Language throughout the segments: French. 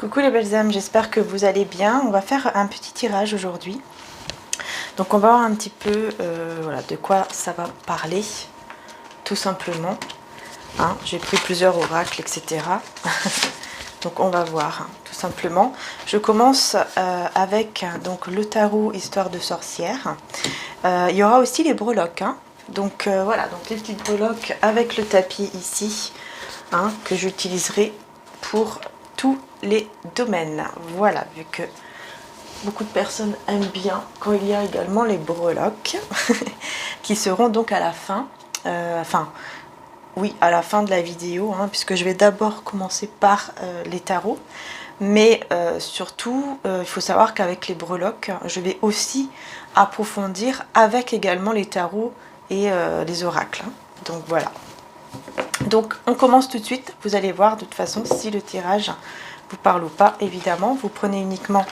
Coucou les belles âmes, j'espère que vous allez bien. On va faire un petit tirage aujourd'hui. Donc on va voir un petit peu voilà, de quoi ça va parler, tout simplement. Hein, j'ai pris plusieurs oracles, etc. Donc on va voir, hein, tout simplement. Je commence avec donc, le tarot Histoire de sorcière. Il y aura aussi les breloques. Hein. Donc voilà, donc les petites breloques avec le tapis ici, hein, que j'utiliserai pour tous les domaines. Voilà, vu que beaucoup de personnes aiment bien quand il y a également les breloques qui seront donc à la fin. Oui, à la fin de la vidéo, hein, puisque je vais d'abord commencer par les tarots. Mais surtout, il faut savoir qu'avec les breloques, je vais aussi approfondir avec également les tarots et les oracles. Hein. Donc voilà. Donc on commence tout de suite. Vous allez voir de toute façon si le tirage vous parle ou pas. Évidemment, vous prenez uniquement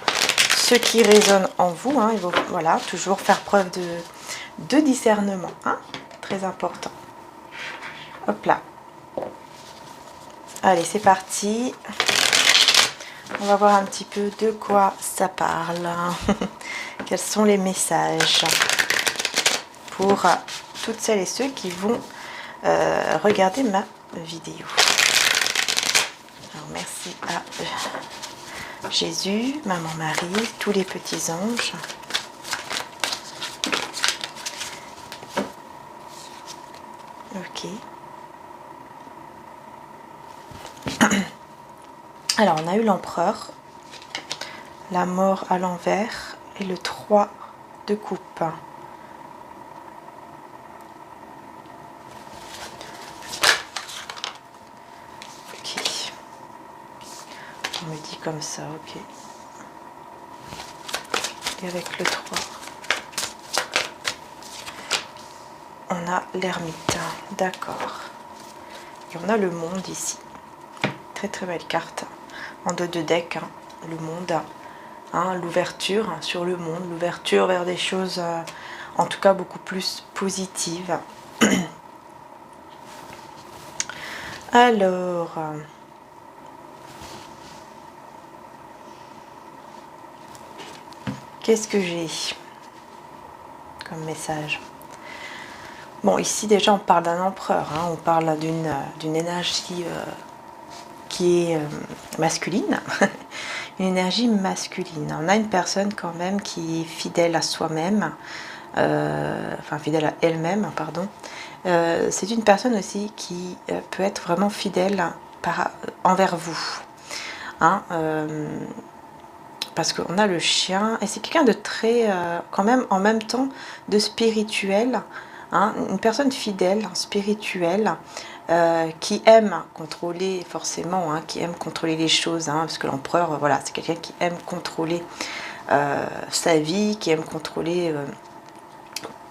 ce qui résonne en vous. Hein, et voilà, toujours faire preuve de discernement. Hein, très important. Hop là. Allez, c'est parti. On va voir un petit peu de quoi ça parle. Quels sont les messages pour toutes celles et ceux qui vont regarder ma vidéo. Alors, merci à Jésus, Maman Marie, tous les petits anges. Ok. Alors, on a eu l'empereur, la mort à l'envers et le 3 de coupe. Ok. On me dit comme ça, ok. Et avec le 3, on a l'ermite, d'accord. Et on a le monde ici. Très très belle carte. En dos de deck, hein, le monde, hein, l'ouverture sur le monde, l'ouverture vers des choses en tout cas beaucoup plus positives. Alors, qu'est-ce que j'ai comme message? Bon, ici déjà on parle d'un empereur, hein, on parle d'une énergie qui est masculine. Une énergie masculine. On a une personne quand même qui est fidèle à soi-même, enfin fidèle à elle-même, pardon. C'est une personne aussi qui peut être vraiment fidèle envers vous. Hein, parce qu'on a le chien, et c'est quelqu'un de très, quand même, en même temps, de spirituel. Hein, une personne fidèle, spirituelle, qui aime contrôler forcément, hein, qui aime contrôler les choses, hein, parce que l'empereur, voilà, c'est quelqu'un qui aime contrôler sa vie, qui aime contrôler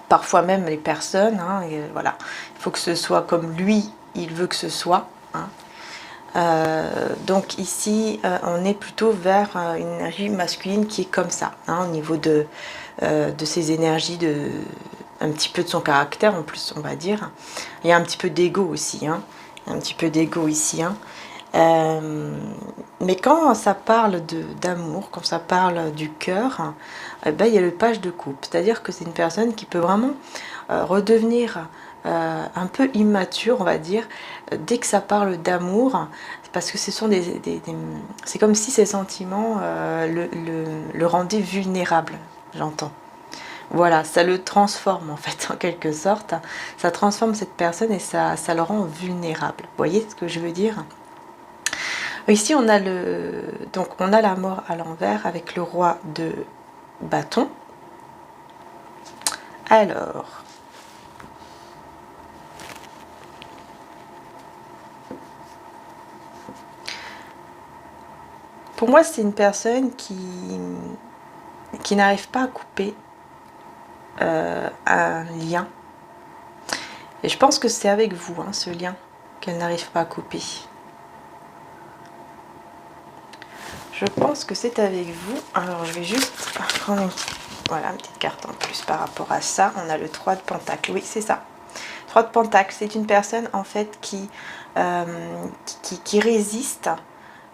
parfois même les personnes, hein, et voilà, il faut que ce soit comme lui, il veut que ce soit. Hein. Donc ici, on est plutôt vers une énergie masculine qui est comme ça, hein, au niveau de ses énergies, un petit peu de son caractère en plus, on va dire. Il y a un petit peu d'ego aussi, hein. Un petit peu d'ego ici. Hein. Mais quand ça parle d'amour, quand ça parle du cœur, ben, il y a le page de coupe. C'est-à-dire que c'est une personne qui peut vraiment redevenir un peu immature, on va dire, dès que ça parle d'amour, parce que ce sont c'est comme si ces sentiments le rendaient vulnérable, j'entends. Voilà, ça le transforme en fait, en quelque sorte. Ça transforme cette personne et ça le rend vulnérable. Vous voyez ce que je veux dire? Ici, on a donc on a la mort à l'envers avec le roi de bâton. Alors, pour moi, c'est une personne qui n'arrive pas à couper un lien. Et je pense que c'est avec vous, hein, ce lien, qu'elle n'arrive pas à couper. Je pense que c'est avec vous. Alors, je vais juste prendre une petite carte en plus par rapport à ça. On a le 3 de Pentacle. Oui, c'est ça. 3 de Pentacle, c'est une personne en fait qui résiste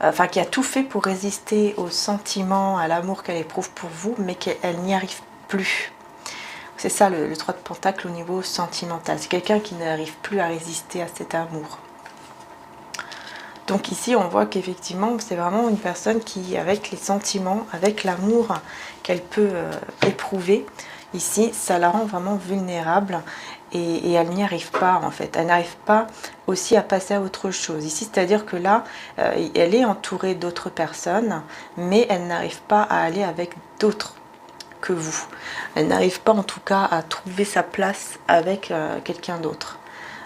enfin qui a tout fait pour résister au sentiment, à l'amour qu'elle éprouve pour vous, mais qu'elle n'y arrive plus. C'est ça le 3 de Pentacle au niveau sentimental. C'est quelqu'un qui n'arrive plus à résister à cet amour. Donc ici, on voit qu'effectivement, c'est vraiment une personne qui, avec les sentiments, avec l'amour qu'elle peut éprouver, ici, ça la rend vraiment vulnérable et elle n'y arrive pas en fait. Elle n'arrive pas aussi à passer à autre chose. Ici, c'est-à-dire que là, elle est entourée d'autres personnes, mais elle n'arrive pas à aller avec d'autres que vous. Elle n'arrive pas en tout cas à trouver sa place avec quelqu'un d'autre.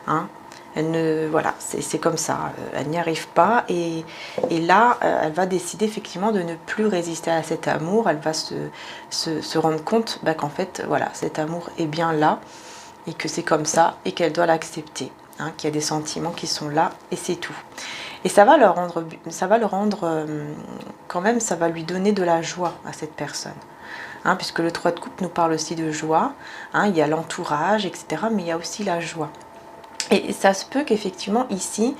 Hein. Elle ne, voilà, c'est comme ça, elle n'y arrive pas et là, elle va décider effectivement de ne plus résister à cet amour, elle va se rendre compte bah, qu'en fait, voilà, cet amour est bien là et que c'est comme ça et qu'elle doit l'accepter, hein, qu'il y a des sentiments qui sont là et c'est tout. Et ça va le rendre quand même, ça va lui donner de la joie à cette personne. Hein, puisque le 3 de coupe nous parle aussi de joie, hein, il y a l'entourage, etc., mais il y a aussi la joie. Et ça se peut qu'effectivement ici,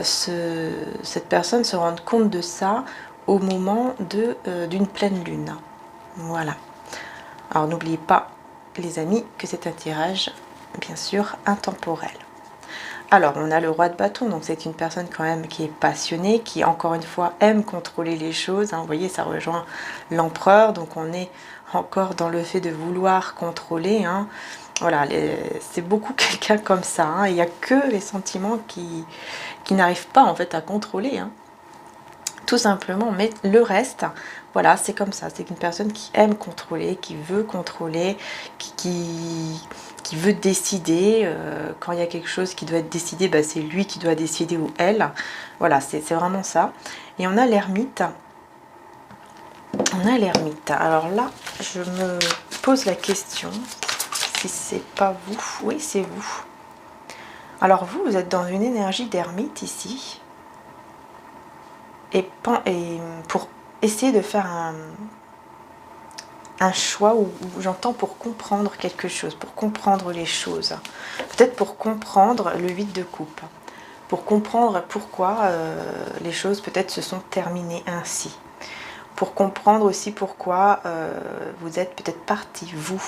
cette personne se rende compte de ça au moment d'une pleine lune. Voilà. Alors n'oubliez pas, les amis, que c'est un tirage, bien sûr, intemporel. Alors, on a le roi de bâton, donc c'est une personne quand même qui est passionnée, qui encore une fois aime contrôler les choses. Hein, vous voyez, ça rejoint l'empereur, donc on est encore dans le fait de vouloir contrôler. Hein. Voilà, c'est beaucoup quelqu'un comme ça. Hein. Il n'y a que les sentiments qui n'arrivent pas en fait à contrôler. Hein. Tout simplement, mais le reste, voilà, c'est comme ça. C'est une personne qui aime contrôler, qui veut contrôler, qui veut décider. Quand il y a quelque chose qui doit être décidé, bah, c'est lui qui doit décider ou elle. Voilà, c'est vraiment ça. Et on a l'ermite. On a l'ermite. Alors là, je me pose la question, si c'est pas vous. Oui, c'est vous. Alors vous êtes dans une énergie d'ermite ici. Et pour essayer de faire un choix où j'entends pour comprendre quelque chose, pour comprendre les choses. Peut-être pour comprendre le 8 de coupe. Pour comprendre pourquoi les choses peut-être se sont terminées ainsi. Pour comprendre aussi pourquoi vous êtes peut-être parti, vous.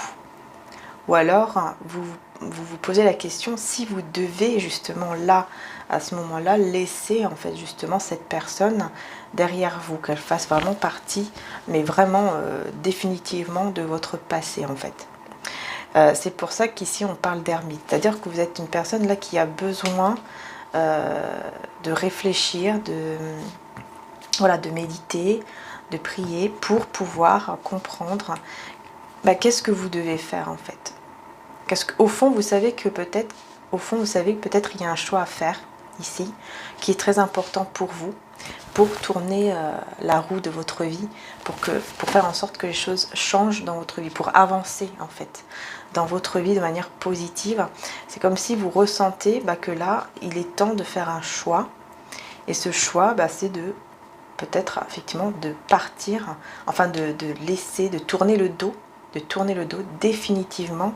Ou alors, vous posez la question si vous devez justement là, à ce moment-là, laisser en fait justement cette personne derrière vous, qu'elle fasse vraiment partie, mais vraiment définitivement de votre passé en fait. C'est pour ça qu'ici on parle d'ermite, c'est-à-dire que vous êtes une personne là qui a besoin de réfléchir, voilà, de méditer, de prier pour pouvoir comprendre bah, qu'est-ce que vous devez faire en fait. Parce qu'au fond, vous savez que peut-être, il y a un choix à faire ici, qui est très important pour vous, pour tourner la roue de votre vie, pour faire en sorte que les choses changent dans votre vie, pour avancer en fait dans votre vie de manière positive. C'est comme si vous ressentez bah, que là, il est temps de faire un choix. Et ce choix, bah, c'est de peut-être effectivement de partir, enfin de laisser, de tourner le dos définitivement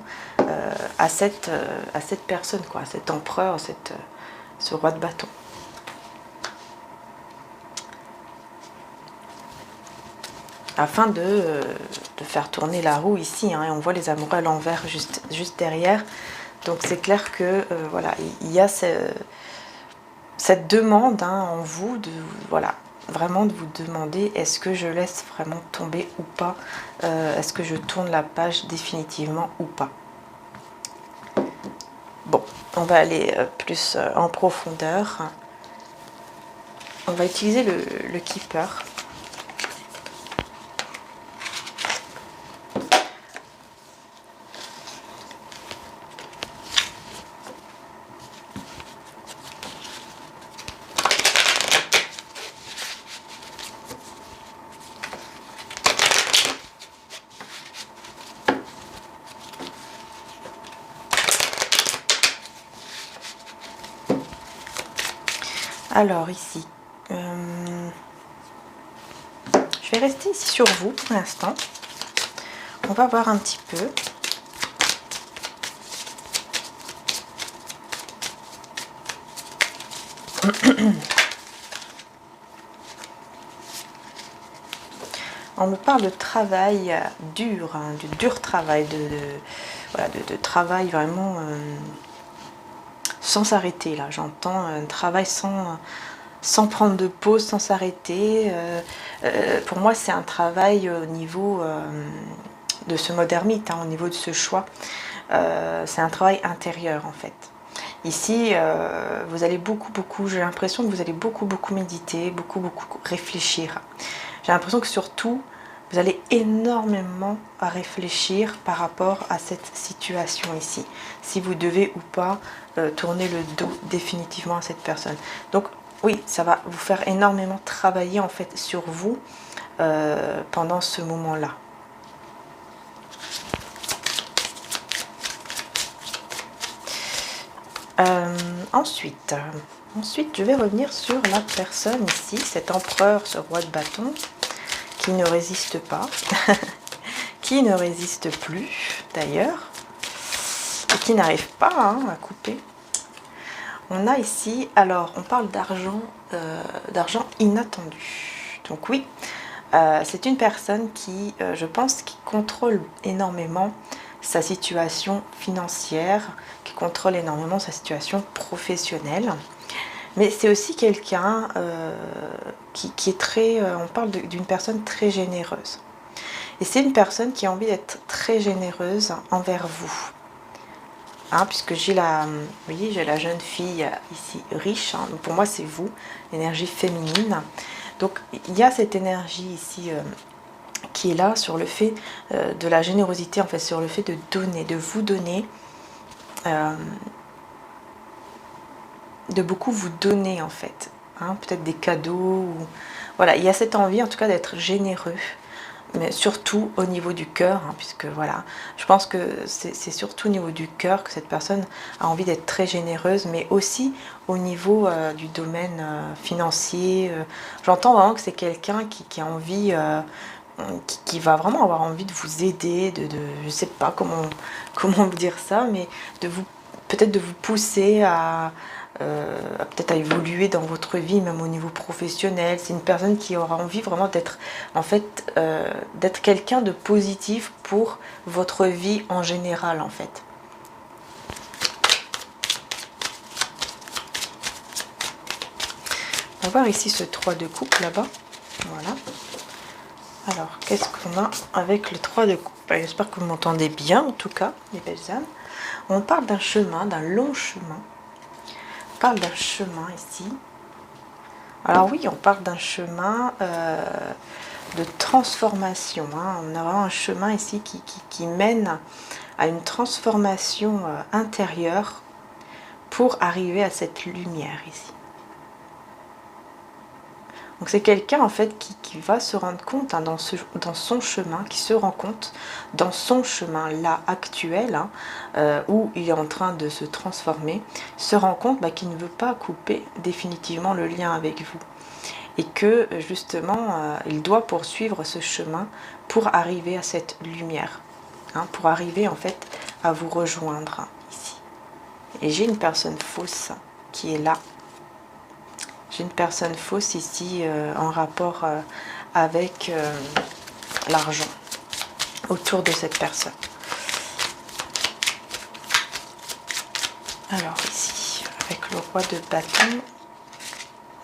à cette personne, quoi, à cet empereur, ce roi de bâton. Afin de faire tourner la roue ici, hein, et on voit les amoureux à l'envers juste derrière. Donc c'est clair que voilà, il y a cette demande hein, en vous de voilà, vraiment de vous demander est-ce que je laisse vraiment tomber ou pas, est-ce que je tourne la page définitivement ou pas. Bon, on va aller plus en profondeur. On va utiliser le keeper. Alors ici, je vais rester ici sur vous pour l'instant. On va voir un petit peu. On me parle de travail dur, hein, de dur travail, voilà, de travail vraiment sans s'arrêter. Là, j'entends un travail sans prendre de pause, sans s'arrêter. Pour moi, c'est un travail au niveau de ce mode ermite, hein, au niveau de ce choix. C'est un travail intérieur en fait. Ici, vous allez beaucoup, j'ai l'impression que vous allez beaucoup méditer, beaucoup réfléchir. J'ai l'impression que surtout, vous allez énormément réfléchir par rapport à cette situation ici. Si vous devez ou pas tourner le dos définitivement à cette personne. Donc oui, ça va vous faire énormément travailler en fait sur vous pendant ce moment-là. Ensuite, je vais revenir sur la personne ici, cet empereur, ce roi de bâton, qui ne résiste pas, qui ne résiste plus d'ailleurs, et qui n'arrive pas hein, à couper. On a ici, alors on parle d'argent inattendu. Donc oui, c'est une personne qui, je pense, qui contrôle énormément sa situation financière, qui contrôle énormément sa situation professionnelle. Mais c'est aussi quelqu'un qui est très... on parle d'une personne très généreuse. Et c'est une personne qui a envie d'être très généreuse envers vous. Hein, puisque j'ai la, vous voyez, j'ai la jeune fille ici riche. Hein, donc pour moi, c'est vous, l'énergie féminine. Donc il y a cette énergie ici... qui est là sur le fait de la générosité, en fait, sur le fait de donner, de vous donner, de beaucoup vous donner, en fait. Hein, peut-être des cadeaux. Ou... Voilà, il y a cette envie, en tout cas, d'être généreux, mais surtout au niveau du cœur, hein, puisque voilà, je pense que c'est surtout au niveau du cœur que cette personne a envie d'être très généreuse, mais aussi au niveau du domaine financier. J'entends vraiment que c'est quelqu'un qui a envie... qui va vraiment avoir envie de vous aider, je sais pas comment vous dire ça, mais de vous peut-être de vous pousser à peut-être à évoluer dans votre vie, même au niveau professionnel. C'est une personne qui aura envie vraiment d'être en fait d'être quelqu'un de positif pour votre vie en général en fait. On va voir ici ce 3 de coupe là-bas. Voilà. Alors, qu'est-ce qu'on a avec le 3 de coupe? J'espère que vous m'entendez bien, en tout cas, les belles âmes. On parle d'un chemin, d'un long chemin. On parle d'un chemin ici. Alors oui, on parle d'un chemin de transformation. Hein. On a vraiment un chemin ici qui mène à une transformation intérieure pour arriver à cette lumière ici. Donc c'est quelqu'un en fait qui va se rendre compte hein, dans son chemin, qui se rend compte dans son chemin là actuel, hein, où il est en train de se transformer, se rend compte qu'il ne veut pas couper définitivement le lien avec vous. Et que justement, il doit poursuivre ce chemin pour arriver à cette lumière, hein, pour arriver en fait à vous rejoindre hein, ici. Et j'ai une personne fausse qui est là. J'ai une personne fausse ici en rapport avec l'argent autour de cette personne. Alors ici, avec le roi de bâton,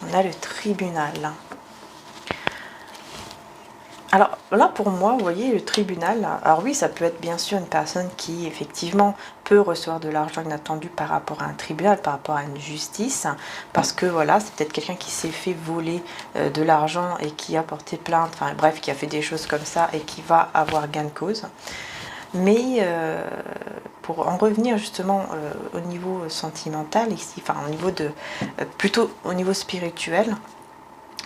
on a le tribunal. Alors là pour moi, vous voyez, le tribunal, alors oui, ça peut être bien sûr une personne qui effectivement peut recevoir de l'argent inattendu par rapport à un tribunal, par rapport à une justice, parce que voilà, c'est peut-être quelqu'un qui s'est fait voler de l'argent et qui a porté plainte, enfin bref, qui a fait des choses comme ça et qui va avoir gain de cause. Mais pour en revenir justement au niveau sentimental ici, enfin au niveau de, plutôt au niveau spirituel,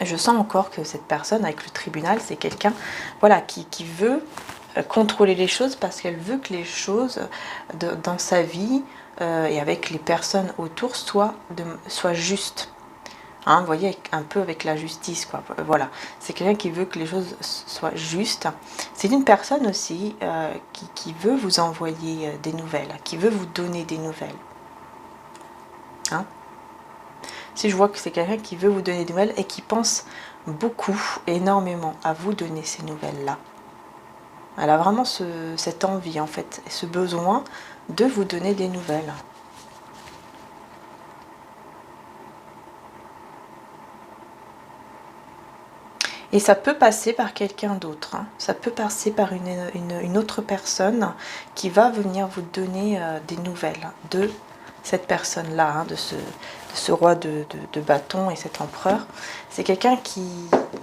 je sens encore que cette personne avec le tribunal, c'est quelqu'un voilà, qui veut contrôler les choses parce qu'elle veut que les choses dans sa vie et avec les personnes autour soient justes. Hein, vous voyez, un peu avec la justice, quoi. Voilà, c'est quelqu'un qui veut que les choses soient justes. C'est une personne aussi qui veut vous envoyer des nouvelles, qui veut vous donner des nouvelles. Hein? Si je vois que c'est quelqu'un qui veut vous donner des nouvelles et qui pense beaucoup, énormément à vous donner ces nouvelles-là. Elle a vraiment cette envie en fait, et ce besoin de vous donner des nouvelles. Et ça peut passer par quelqu'un d'autre, hein. Ça peut passer par une autre personne qui va venir vous donner des nouvelles de cette personne-là, hein, de ce roi de bâton et cet empereur. C'est quelqu'un qui...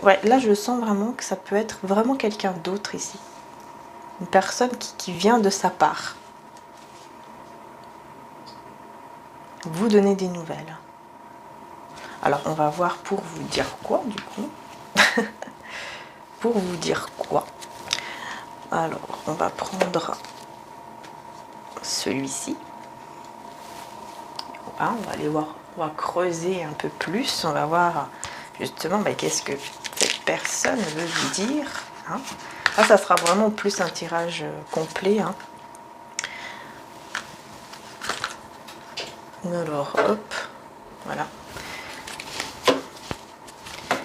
Ouais, là je sens vraiment que ça peut être vraiment quelqu'un d'autre ici. Une personne qui vient de sa part. Vous donner des nouvelles. Alors on va voir pour vous dire quoi du coup. Pour vous dire quoi? Alors, on va prendre celui-ci. On va aller voir, on va creuser un peu plus. On va voir justement qu'est-ce que cette personne veut vous dire. Hein. Là, ça sera vraiment plus un tirage complet. Hein. Alors, hop, voilà.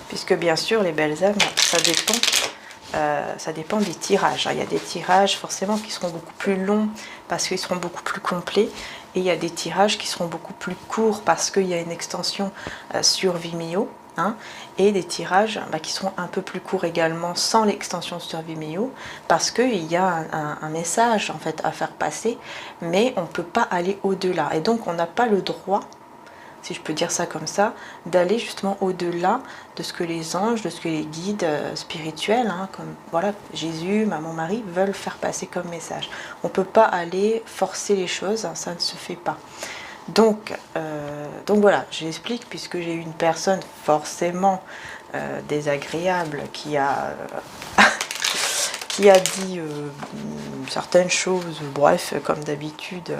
Puisque bien sûr, les belles âmes, ça dépend des tirages. Il y a des tirages forcément qui seront beaucoup plus longs parce qu'ils seront beaucoup plus complets. Et il y a des tirages qui seront beaucoup plus courts parce qu'il y a une extension sur Vimeo. Hein, et des tirages qui seront un peu plus courts également sans l'extension sur Vimeo parce qu'il y a un message en fait à faire passer, mais on ne peut pas aller au-delà. Et donc on n'a pas le droit, si je peux dire ça comme ça, d'aller justement au-delà de ce que les anges, de ce que les guides spirituels, hein, comme voilà, Jésus, Maman Marie, veulent faire passer comme message. On ne peut pas aller forcer les choses, hein, ça ne se fait pas. Donc voilà, j'explique puisque j'ai eu une personne forcément désagréable qui a, qui a dit certaines choses, bref, comme d'habitude,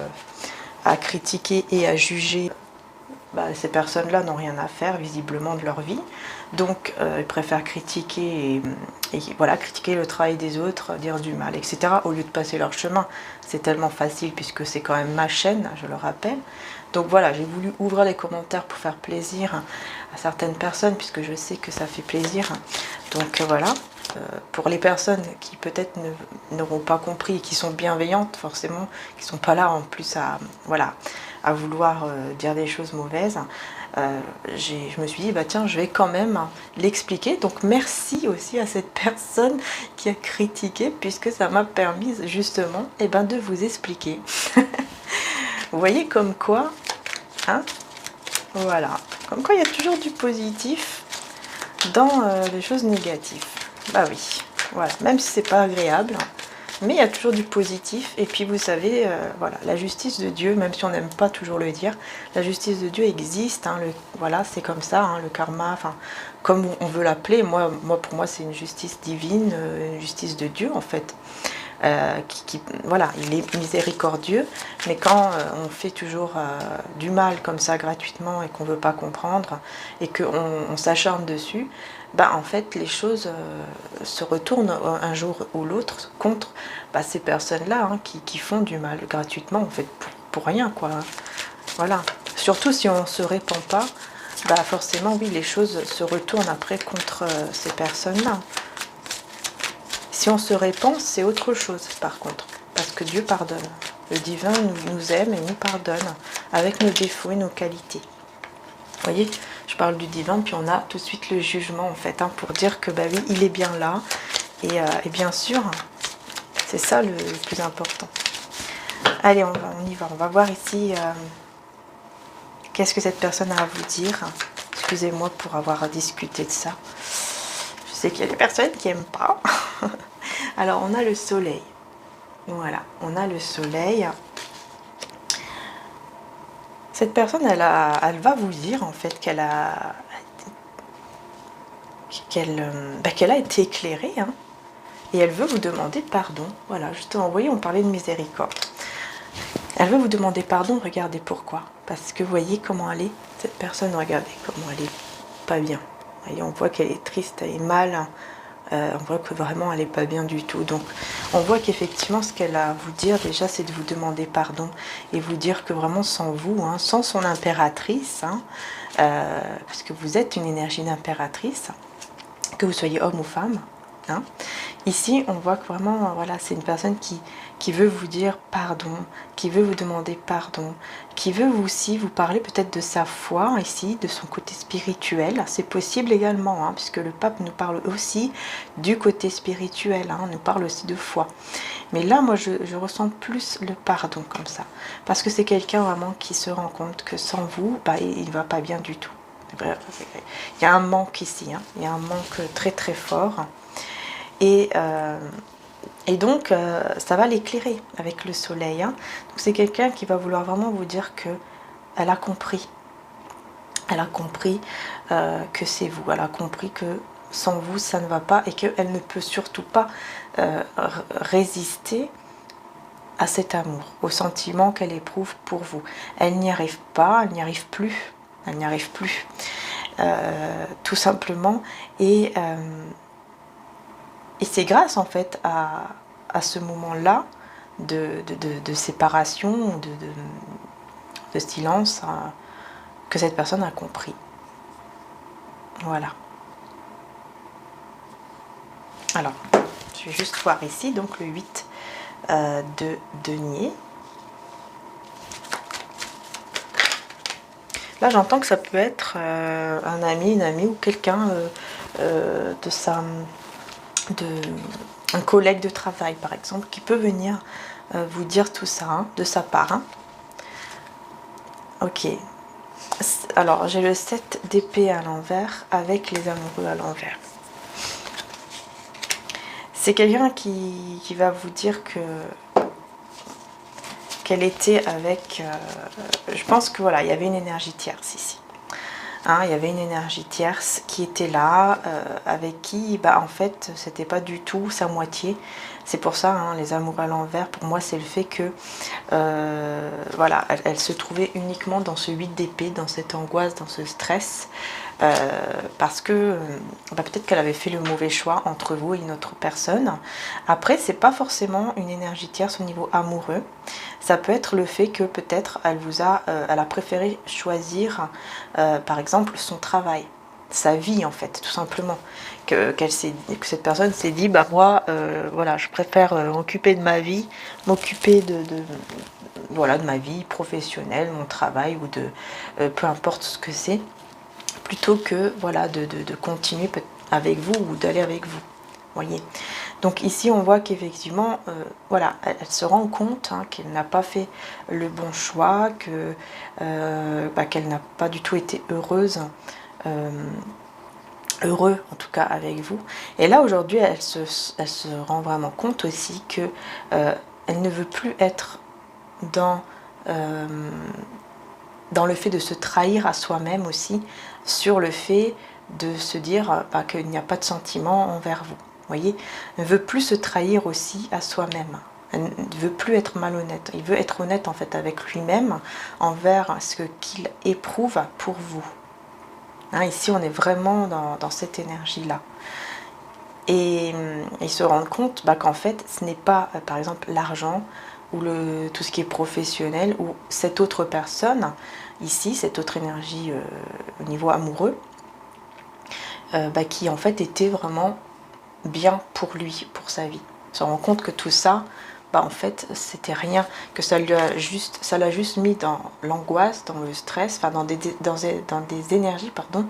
à critiquer et à juger. Ces personnes-là n'ont rien à faire visiblement de leur vie, donc ils préfèrent critiquer et voilà, critiquer le travail des autres, dire du mal, etc. au lieu de passer leur chemin. C'est tellement facile puisque c'est quand même ma chaîne, je le rappelle. Donc voilà, j'ai voulu ouvrir les commentaires pour faire plaisir à certaines personnes puisque je sais que ça fait plaisir. Donc voilà, pour les personnes qui peut-être n'auront pas compris et qui sont bienveillantes forcément, qui ne sont pas là en plus à... Voilà, à vouloir dire des choses mauvaises, je me suis dit tiens, je vais quand même l'expliquer. Donc merci aussi à cette personne qui a critiqué puisque ça m'a permis justement de vous expliquer. Vous voyez comme quoi, hein, voilà, comme quoi il y a toujours du positif dans les choses négatives. Bah oui, voilà, même si c'est pas agréable, mais il y a toujours du positif. Et puis vous savez, voilà, la justice de Dieu, même si on n'aime pas toujours le dire, la justice de Dieu existe, hein, voilà, c'est comme ça, hein, le karma, enfin, comme on veut l'appeler, pour moi c'est une justice divine, une justice de Dieu en fait. Voilà, il est miséricordieux, mais quand on fait toujours du mal comme ça gratuitement et qu'on ne veut pas comprendre et qu'on s'acharne dessus, en fait les choses se retournent un jour ou l'autre contre ces personnes-là, hein, qui font du mal gratuitement, en fait pour rien quoi. Voilà, surtout si on ne se répand pas, forcément oui, les choses se retournent après contre ces personnes-là. Si on se répand, c'est autre chose par contre, parce que Dieu pardonne. Le divin nous aime et nous pardonne avec nos défauts et nos qualités. Vous voyez, je parle du divin, puis on a tout de suite le jugement en fait, hein, pour dire que oui, il est bien là. Et bien sûr, c'est ça le plus important. Allez, on y va. On va voir ici qu'est-ce que cette personne a à vous dire. Excusez-moi pour avoir discuté de ça. Je sais qu'il y a des personnes qui n'aiment pas. Alors, on a le soleil. Voilà, on a le soleil. Cette personne, elle va vous dire en fait qu'elle a été éclairée, hein, et elle veut vous demander pardon. Voilà, justement, vous voyez, on parlait de miséricorde. Elle veut vous demander pardon, regardez pourquoi. Parce que vous voyez comment elle est, cette personne, regardez comment elle est pas bien. Vous voyez, on voit qu'elle est triste, elle est mal, On voit que vraiment elle n'est pas bien du tout. Donc on voit qu'effectivement ce qu'elle a à vous dire déjà, c'est de vous demander pardon et vous dire que vraiment sans vous, hein, sans son impératrice, hein, parce que vous êtes une énergie d'impératrice, que vous soyez homme ou femme, hein. Ici on voit que vraiment voilà, c'est une personne qui veut vous dire pardon, qui veut vous demander pardon, qui veut aussi vous parler peut-être de sa foi ici, de son côté spirituel. C'est possible également, hein, puisque le pape nous parle aussi du côté spirituel, hein, nous parle aussi de foi. Mais là, moi, je ressens plus le pardon comme ça, parce que c'est quelqu'un vraiment qui se rend compte que sans vous, bah, il ne va pas bien du tout. Il y a un manque ici, hein, il y a un manque très très fort. Et donc, ça va l'éclairer avec le soleil, hein. Donc, c'est quelqu'un qui va vouloir vraiment vous dire que elle a compris. Elle a compris que c'est vous. Elle a compris que sans vous, ça ne va pas et qu'elle ne peut surtout pas résister à cet amour, au sentiment qu'elle éprouve pour vous. Elle n'y arrive pas, elle n'y arrive plus. Elle n'y arrive plus. Tout simplement. Et c'est grâce en fait à ce moment-là de séparation, de silence, hein, que cette personne a compris. Voilà. Alors, je vais juste voir ici, donc le 8 de denier. Là, j'entends que ça peut être un ami, une amie ou quelqu'un un collègue de travail par exemple qui peut venir vous dire tout ça, hein, de sa part, hein. Ok, alors j'ai le 7 d'épée à l'envers avec les amoureux à l'envers. C'est quelqu'un qui va vous dire qu'elle était avec je pense que voilà, il y avait une énergie tierce ici. Hein, il y avait une énergie tierce qui était là, avec qui, bah, en fait, c'était pas du tout sa moitié. C'est pour ça, hein, les amours à l'envers, pour moi, c'est le fait que, voilà, elle se trouvait uniquement dans ce 8 d'épée, dans cette angoisse, dans ce stress, parce que bah, peut-être qu'elle avait fait le mauvais choix entre vous et une autre personne. Après, c'est pas forcément une énergie tierce au niveau amoureux. Ça peut être le fait que peut-être elle a préféré choisir par exemple son travail, sa vie en fait, tout simplement. Que cette personne s'est dit, bah moi, voilà, je préfère m'occuper de ma vie, m'occuper voilà, de ma vie professionnelle, mon travail ou de peu importe ce que c'est, plutôt que voilà, de continuer avec vous ou d'aller avec vous. Voyez. Donc ici on voit qu'effectivement voilà, elle se rend compte, hein, qu'elle n'a pas fait le bon choix, qu'elle n'a pas du tout été heureuse, heureux en tout cas avec vous. Et là aujourd'hui elle se rend vraiment compte aussi que elle ne veut plus être dans le fait de se trahir à soi-même aussi, sur le fait de se dire qu'il n'y a pas de sentiment envers vous. Voyez, elle ne veut plus se trahir aussi à soi-même. Elle ne veut plus être malhonnête. Il veut être honnête en fait avec lui-même envers ce qu'il éprouve pour vous. Hein, ici, on est vraiment dans cette énergie-là. Et ils se rendent compte qu'en fait, ce n'est pas, par exemple, l'argent ou tout ce qui est professionnel ou cette autre personne, ici, cette autre énergie au niveau amoureux, qui en fait était vraiment bien pour lui, pour sa vie. On se rend compte que tout ça, en fait, c'était rien, que ça l'a juste mis dans l'angoisse, dans le stress, enfin dans des énergies, pardon,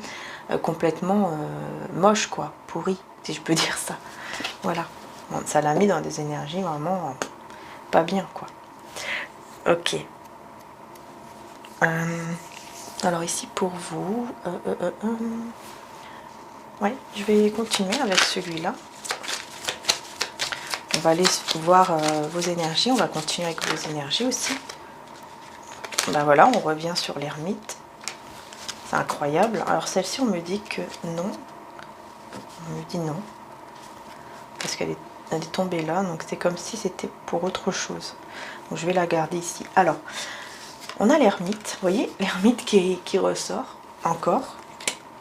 complètement moches, quoi, pourries, si je peux dire ça. Voilà. Bon, ça l'a mis dans des énergies vraiment pas bien, quoi. Ok. Alors ici pour vous, ouais, je vais continuer avec celui-là. On va aller voir vos énergies, on va continuer avec vos énergies aussi. Ben voilà, on revient sur l'ermite. C'est incroyable. Alors celle-ci, on me dit que non. On me dit non. Parce qu'elle est tombée là, donc c'est comme si c'était pour autre chose. Donc je vais la garder ici. Alors, on a l'ermite, vous voyez, l'ermite qui ressort encore.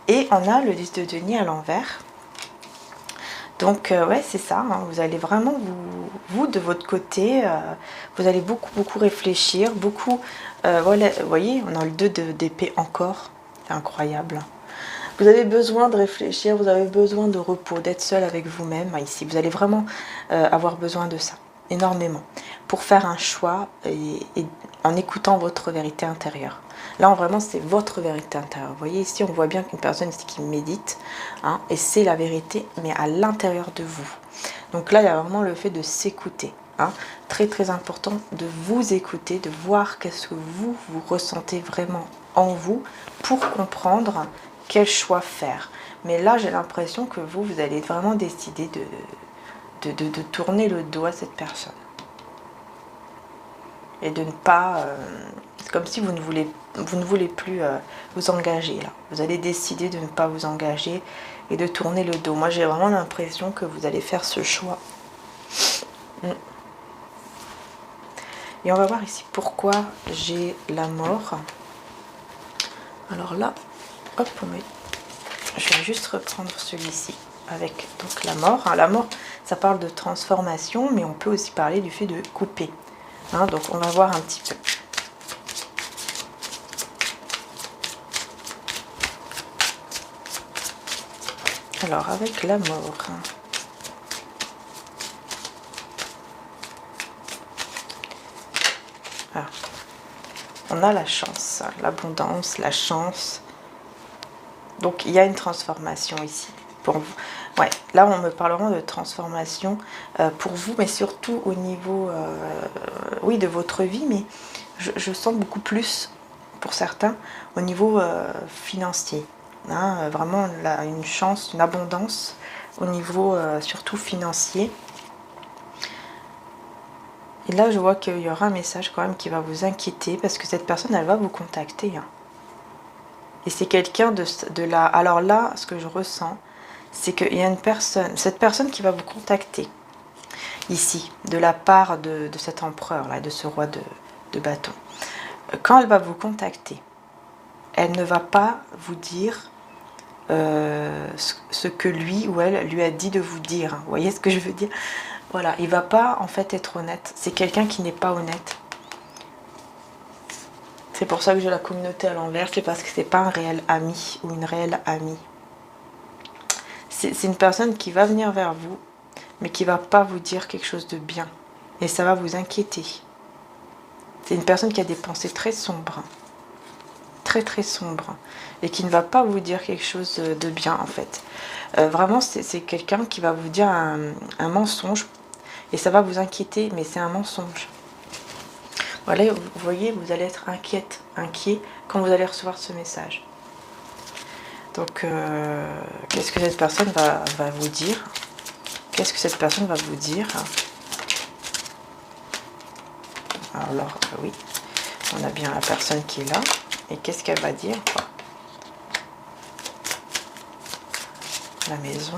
Et on a le 10 de denier à l'envers. Donc ouais, c'est ça, hein, vous allez vraiment, vous de votre côté, vous allez beaucoup réfléchir, voilà, vous voyez, on a le 2 d'épée encore, c'est incroyable. Vous avez besoin de réfléchir, vous avez besoin de repos, d'être seul avec vous-même ici. Vous allez vraiment avoir besoin de ça, énormément, pour faire un choix et en écoutant votre vérité intérieure. Là, vraiment, c'est votre vérité intérieure. Vous voyez, ici, on voit bien qu'une personne ici qui médite, hein, et c'est la vérité, mais à l'intérieur de vous. Donc là, il y a vraiment le fait de s'écouter. Hein. Très important de vous écouter, de voir qu'est-ce que vous ressentez vraiment en vous pour comprendre quel choix faire. Mais là, j'ai l'impression que vous allez vraiment décider de tourner le dos à cette personne. Et de ne pas... c'est comme si vous ne voulez plus vous engager là. Vous allez décider de ne pas vous engager et de tourner le dos. Moi, j'ai vraiment l'impression que vous allez faire ce choix. Et on va voir ici pourquoi j'ai la mort. Alors là, hop, je vais juste reprendre celui-ci avec donc la mort. Hein, la mort, ça parle de transformation, mais on peut aussi parler du fait de couper. Hein, donc on va voir un petit peu. Alors avec la mort. Ah. On a la chance, l'abondance, la chance. Donc il y a une transformation ici pour vous. Ouais, là on me parle vraiment de transformation pour vous, mais surtout au niveau oui, de votre vie, mais je sens beaucoup plus pour certains au niveau financier. Hein, vraiment là, une chance, une abondance au niveau surtout financier. Et là je vois qu'il y aura un message quand même qui va vous inquiéter parce que cette personne elle va vous contacter. Hein. Et c'est quelqu'un de la... Alors là, ce que je ressens, c'est qu'il y a une personne, cette personne qui va vous contacter, ici, de la part de cet empereur-là, de ce roi de bâton. Quand elle va vous contacter, elle ne va pas vous dire ce que lui ou elle lui a dit de vous dire. Vous voyez ce que je veux dire? Voilà, il ne va pas en fait être honnête. C'est quelqu'un qui n'est pas honnête. C'est pour ça que j'ai la communauté à l'envers, c'est parce que c'est pas un réel ami ou une réelle amie. C'est une personne qui va venir vers vous, mais qui va pas vous dire quelque chose de bien. Et ça va vous inquiéter. C'est une personne qui a des pensées très sombres. Très sombres. Et qui ne va pas vous dire quelque chose de bien en fait. Vraiment, c'est quelqu'un qui va vous dire un mensonge. Et ça va vous inquiéter, mais c'est un mensonge. Voilà, vous voyez, vous allez être inquiet quand vous allez recevoir ce message. Donc, qu'est-ce que cette personne va vous dire? Qu'est-ce que cette personne va vous dire? Alors, oui, on a bien la personne qui est là. Et qu'est-ce qu'elle va dire, quoi? La maison.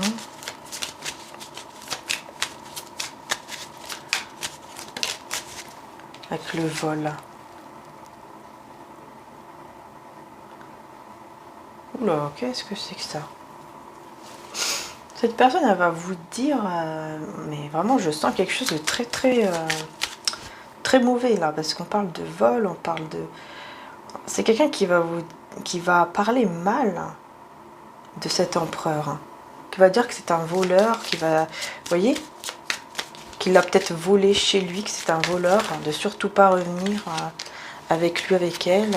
Avec le vol. Oula, qu'est-ce que c'est que ça? Cette personne, elle va vous dire... mais vraiment, je sens quelque chose de très mauvais, là. Parce qu'on parle de vol, on parle de... C'est quelqu'un qui va parler mal de cet empereur. Hein, qui va dire que c'est un voleur, qui va... Vous voyez? Qu'il a peut-être volé chez lui, que c'est un voleur, de surtout pas revenir avec lui, avec elle,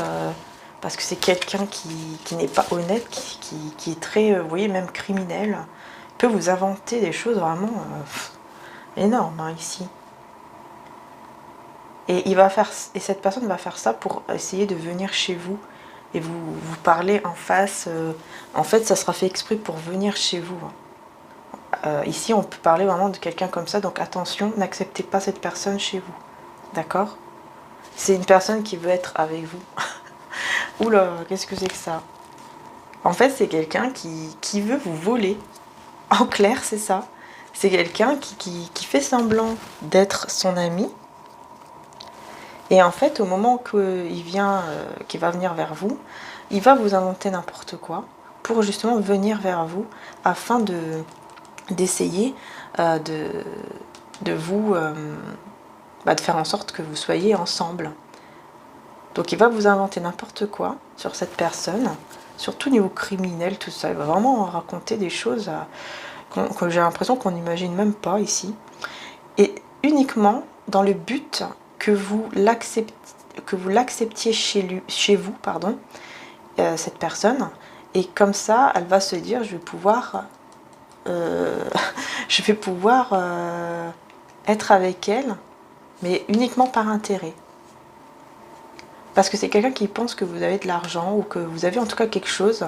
parce que c'est quelqu'un qui n'est pas honnête, qui est très, vous voyez, même criminel. Il peut vous inventer des choses vraiment énormes hein, ici. Et cette personne va faire ça pour essayer de venir chez vous et vous parler en face. En fait, ça sera fait exprès pour venir chez vous. Hein. Ici, on peut parler vraiment de quelqu'un comme ça, donc attention, n'acceptez pas cette personne chez vous, d'accord? C'est une personne qui veut être avec vous. Oula, qu'est-ce que c'est que ça? En fait, c'est quelqu'un qui veut vous voler. En clair, c'est ça. C'est quelqu'un qui fait semblant d'être son ami. Et en fait, au moment qu'il va venir vers vous, il va vous inventer n'importe quoi pour justement venir vers vous afin de d'essayer de vous de faire en sorte que vous soyez ensemble. Donc il va vous inventer n'importe quoi sur cette personne, surtout niveau criminel, tout ça. Il va vraiment raconter des choses que j'ai l'impression qu'on n'imagine même pas ici. Et uniquement dans le but que vous l'acceptiez chez vous, pardon, cette personne. Et comme ça, elle va se dire, je vais pouvoir être avec elle, mais uniquement par intérêt. Parce que c'est quelqu'un qui pense que vous avez de l'argent ou que vous avez en tout cas quelque chose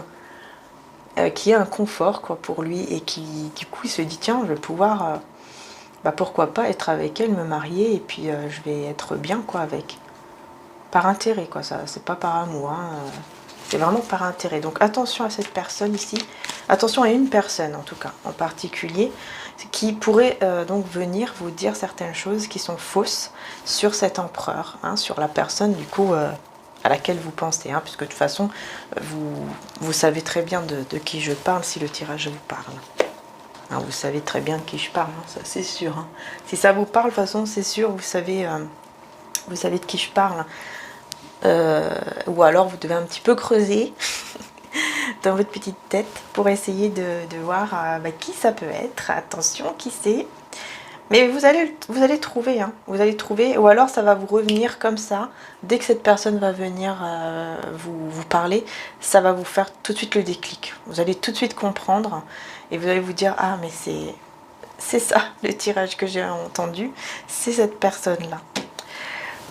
qui est un confort quoi, pour lui et qui du coup il se dit tiens je vais pouvoir pourquoi pas être avec elle, me marier et puis je vais être bien quoi avec. Par intérêt quoi, ça c'est pas par amour, hein, c'est vraiment par intérêt. Donc attention à cette personne ici, attention à une personne en tout cas en particulier qui pourrait donc venir vous dire certaines choses qui sont fausses sur cet empereur, hein, sur la personne du coup à laquelle vous pensez, hein, puisque de toute façon vous savez très bien de qui je parle si le tirage vous parle. Hein, vous savez très bien de qui je parle, hein, ça c'est sûr. Hein. Si ça vous parle, de toute façon c'est sûr, vous savez de qui je parle. Ou alors vous devez un petit peu creuser dans votre petite tête pour essayer de voir qui ça peut être. Attention, qui c'est. Mais vous allez trouver, hein, vous allez trouver, ou alors ça va vous revenir comme ça. Dès que cette personne va venir vous parler, ça va vous faire tout de suite le déclic. Vous allez tout de suite comprendre et vous allez vous dire ah mais c'est ça le tirage que j'ai entendu, c'est cette personne-là.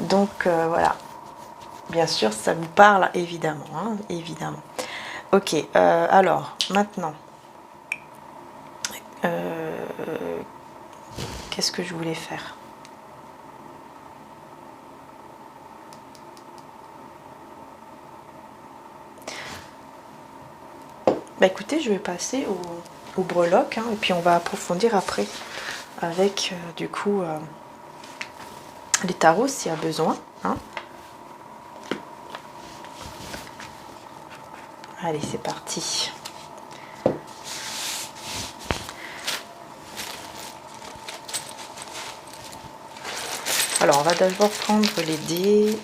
Donc voilà. Bien sûr, ça vous parle évidemment, hein, évidemment. Ok, alors maintenant, qu'est-ce que je voulais faire? Bah écoutez, je vais passer au breloque, hein, et puis on va approfondir après avec du coup les tarots s'il y a besoin. Hein. Allez, c'est parti. Alors, on va d'abord prendre les dés.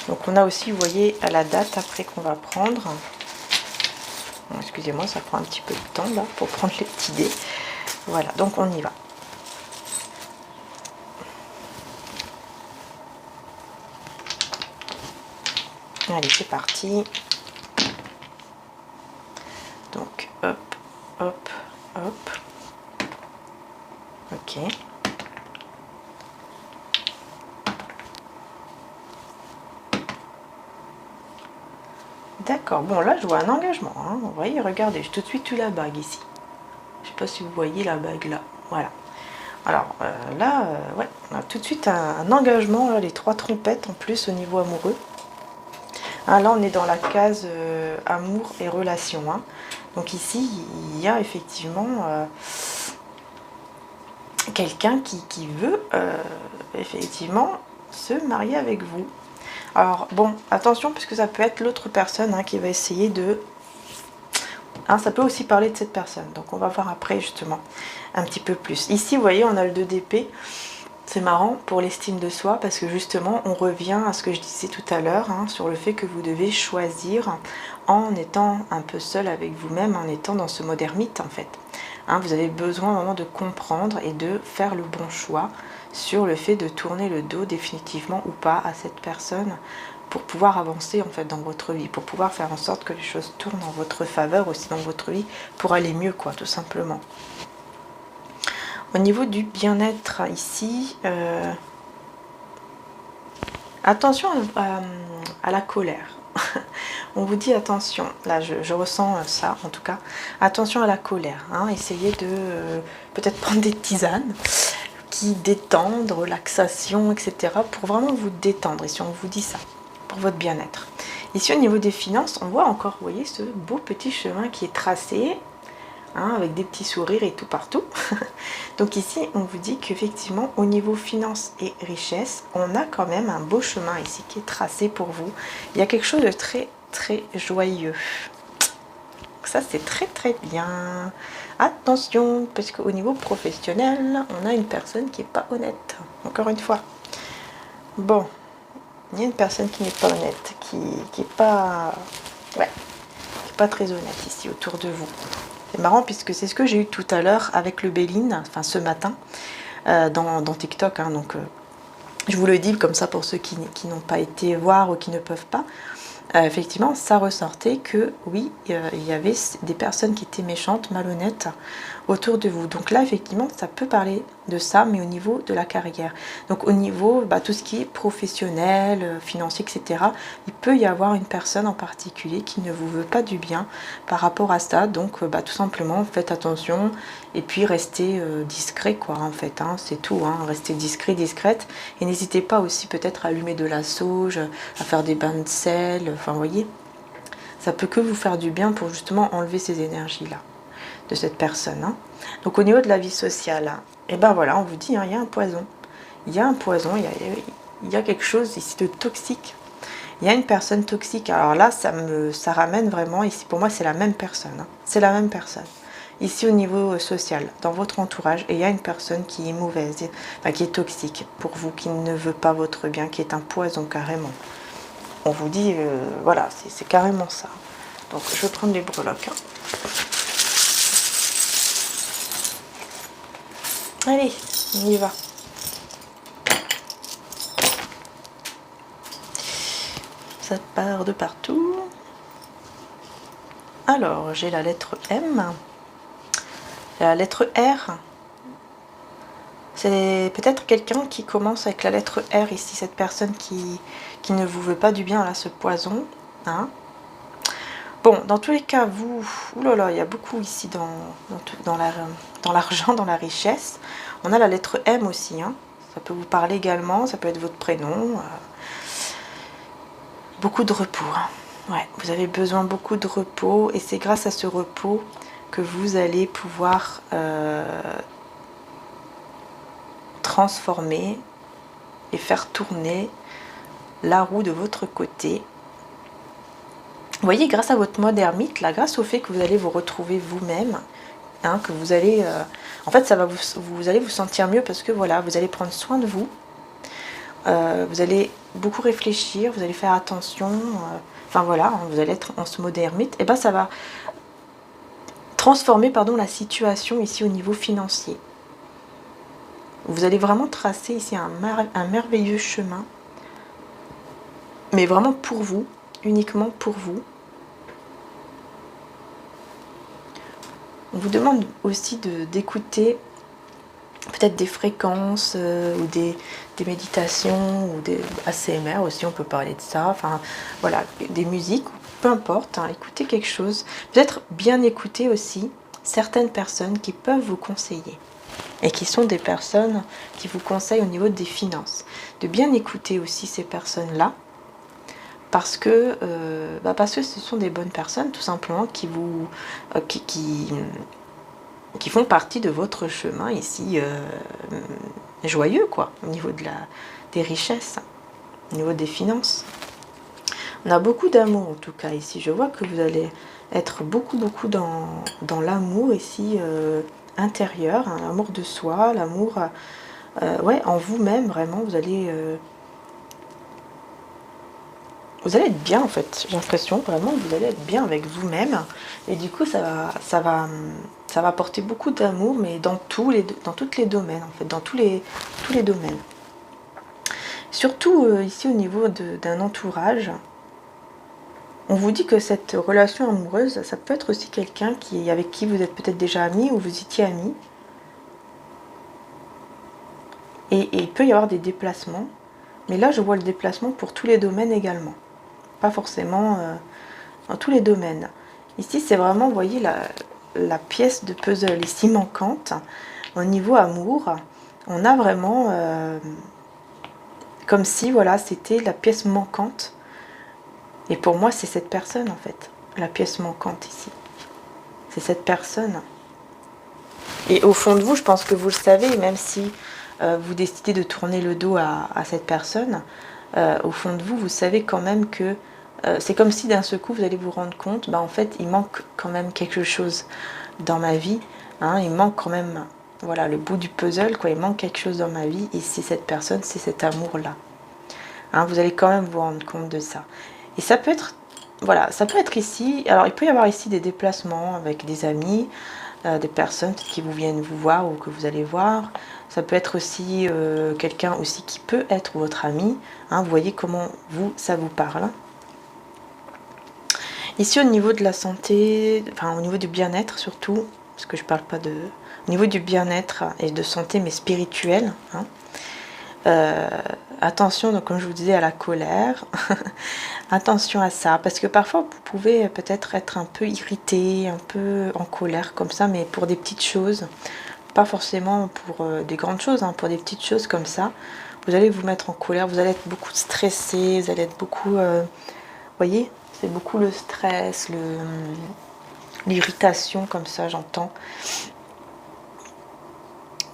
Donc, on a aussi, vous voyez, à la date après qu'on va prendre. Bon, excusez-moi, ça prend un petit peu de temps là pour prendre les petits dés. Voilà, donc on y va. Allez, c'est parti. Donc, hop, hop, hop. Ok. D'accord. Bon, là, je vois un engagement. Hein. Vous voyez, regardez, j'ai tout de suite eu la bague ici. Je sais pas si vous voyez la bague là. Voilà. Alors, là, ouais, on a tout de suite un engagement. Là, les 3 trompettes en plus au niveau amoureux. Hein, là, on est dans la case amour et relation. Hein. Donc ici, il y a effectivement quelqu'un qui veut effectivement se marier avec vous. Alors, bon, attention, puisque ça peut être l'autre personne hein, qui va essayer de... Hein, ça peut aussi parler de cette personne. Donc, on va voir après, justement, un petit peu plus. Ici, vous voyez, on a le 2 d'épée. C'est marrant pour l'estime de soi parce que justement on revient à ce que je disais tout à l'heure hein, sur le fait que vous devez choisir en étant un peu seul avec vous-même, en étant dans ce mode ermite en fait. Hein, vous avez besoin vraiment de comprendre et de faire le bon choix sur le fait de tourner le dos définitivement ou pas à cette personne pour pouvoir avancer en fait dans votre vie, pour pouvoir faire en sorte que les choses tournent en votre faveur aussi dans votre vie pour aller mieux quoi tout simplement. Au niveau du bien-être ici, attention à la colère. On vous dit attention, là je ressens ça en tout cas, attention à la colère. Hein. Essayez de peut-être prendre des tisanes qui détendent, relaxation, etc. pour vraiment vous détendre. Et si on vous dit ça, pour votre bien-être. Ici au niveau des finances, on voit encore, vous voyez, ce beau petit chemin qui est tracé. hein, avec des petits sourires et tout partout. Donc ici, on vous dit qu'effectivement, au niveau finance et richesse, on a quand même un beau chemin ici qui est tracé pour vous. Il y a quelque chose de très très joyeux. Ça, c'est très très bien. Attention, parce qu'au niveau professionnel, on a une personne qui n'est pas honnête. Encore une fois. Bon, il y a une personne qui n'est pas honnête, qui n'est pas... Ouais, qui est pas très honnête ici autour de vous. C'est marrant puisque c'est ce que j'ai eu tout à l'heure avec le Béline, enfin ce matin, dans TikTok. Hein, donc, je vous le dis comme ça pour ceux qui n'ont pas été voir ou qui ne peuvent pas. Effectivement, ça ressortait que oui, il y avait des personnes qui étaient méchantes, malhonnêtes autour de vous. Donc là, effectivement, ça peut parler de ça, mais au niveau de la carrière. Donc au niveau, tout ce qui est professionnel, financier, etc., il peut y avoir une personne en particulier qui ne vous veut pas du bien par rapport à ça. Donc tout simplement, faites attention et puis restez discret, quoi, en fait. Hein, c'est tout, hein, restez discret, discrète. Et n'hésitez pas aussi peut-être à allumer de la sauge, à faire des bains de sel. Enfin, vous voyez, ça peut que vous faire du bien pour justement enlever ces énergies-là de cette personne. Hein. Donc au niveau de la vie sociale, hein, et ben voilà, on vous dit, hein, il y a un poison. Il y a un poison, il y a quelque chose ici de toxique. Il y a une personne toxique. Alors là, ça ramène vraiment, ici pour moi, c'est la même personne. Hein. C'est la même personne. Ici au niveau social, dans votre entourage, et il y a une personne qui est mauvaise, enfin, qui est toxique pour vous, qui ne veut pas votre bien, qui est un poison carrément. On vous dit, voilà, c'est carrément ça. Donc je vais prendre les breloques. Hein. Allez, on y va. Ça part de partout. Alors, j'ai la lettre M. La lettre R. C'est peut-être quelqu'un qui commence avec la lettre R ici, cette personne qui ne vous veut pas du bien, là, ce poison. Hein. Bon, dans tous les cas, vous... Ouh là là, il y a beaucoup ici dans l'argent, dans la richesse. On a la lettre M aussi. Hein. Ça peut vous parler également, ça peut être votre prénom. Beaucoup de repos. Hein. Ouais, vous avez besoin beaucoup de repos. Et c'est grâce à ce repos que vous allez pouvoir transformer et faire tourner la roue de votre côté. Vous voyez, grâce à votre mode ermite, là, grâce au fait que vous allez vous retrouver vous-même, hein, que vous allez... en fait, ça va vous allez vous sentir mieux parce que voilà, vous allez prendre soin de vous. Vous allez beaucoup réfléchir, vous allez faire attention. Enfin voilà, hein, vous allez être en ce mode ermite. Et ben ça va transformer, pardon, la situation ici au niveau financier. Vous allez vraiment tracer ici un merveilleux chemin. Mais vraiment pour vous, uniquement pour vous. On vous demande aussi d'écouter peut-être des fréquences ou des méditations ou des ASMR aussi, on peut parler de ça. Enfin voilà, des musiques, peu importe, hein, écoutez quelque chose. Peut-être bien écouter aussi certaines personnes qui peuvent vous conseiller et qui sont des personnes qui vous conseillent au niveau des finances. De bien écouter aussi ces personnes-là. Parce que ce sont des bonnes personnes tout simplement qui vous qui font partie de votre chemin ici joyeux, quoi, au niveau des richesses, au niveau des finances. On a beaucoup d'amour en tout cas ici. Je vois que vous allez être beaucoup dans l'amour ici intérieur, hein, l'amour de soi, l'amour ouais, en vous-même, vraiment. Vous allez être bien en fait, j'ai l'impression vraiment que vous allez être bien avec vous-même et du coup ça va apporter beaucoup d'amour, mais dans tous les domaines en fait, dans tous les domaines. Surtout ici au niveau d'un entourage, on vous dit que cette relation amoureuse, ça peut être aussi quelqu'un avec qui vous êtes peut-être déjà amis ou vous étiez amis. Et il peut y avoir des déplacements, mais là je vois le déplacement pour tous les domaines également. Pas forcément dans tous les domaines. Ici, c'est vraiment, vous voyez, la pièce de puzzle ici manquante. Au niveau amour, on a vraiment comme si, voilà, c'était la pièce manquante. Et pour moi, c'est cette personne, en fait. La pièce manquante ici. C'est cette personne. Et au fond de vous, je pense que vous le savez, même si vous décidez de tourner le dos à cette personne, au fond de vous, vous savez quand même que c'est comme si d'un seul coup, vous allez vous rendre compte, en fait, il manque quand même quelque chose dans ma vie. Hein, il manque quand même, voilà, le bout du puzzle, quoi. Il manque quelque chose dans ma vie, et c'est cette personne, c'est cet amour-là. Hein, vous allez quand même vous rendre compte de ça. Et ça peut être, voilà, ça peut être ici. Alors, il peut y avoir ici des déplacements avec des amis, des personnes qui vous viennent vous voir ou que vous allez voir. Ça peut être aussi quelqu'un aussi qui peut être votre ami. Hein, vous voyez comment ça vous parle. Ici, au niveau de la santé, enfin au niveau du bien-être surtout, parce que je parle pas de... Au niveau du bien-être et de santé, mais spirituel, hein, attention, donc comme je vous disais, à la colère. Attention à ça, parce que parfois vous pouvez peut-être être un peu irrité, un peu en colère comme ça, mais pour des petites choses, pas forcément pour des grandes choses, hein, pour des petites choses comme ça, vous allez vous mettre en colère, vous allez être beaucoup stressé, vous allez être beaucoup, vous voyez, c'est beaucoup le stress, l'irritation comme ça, j'entends.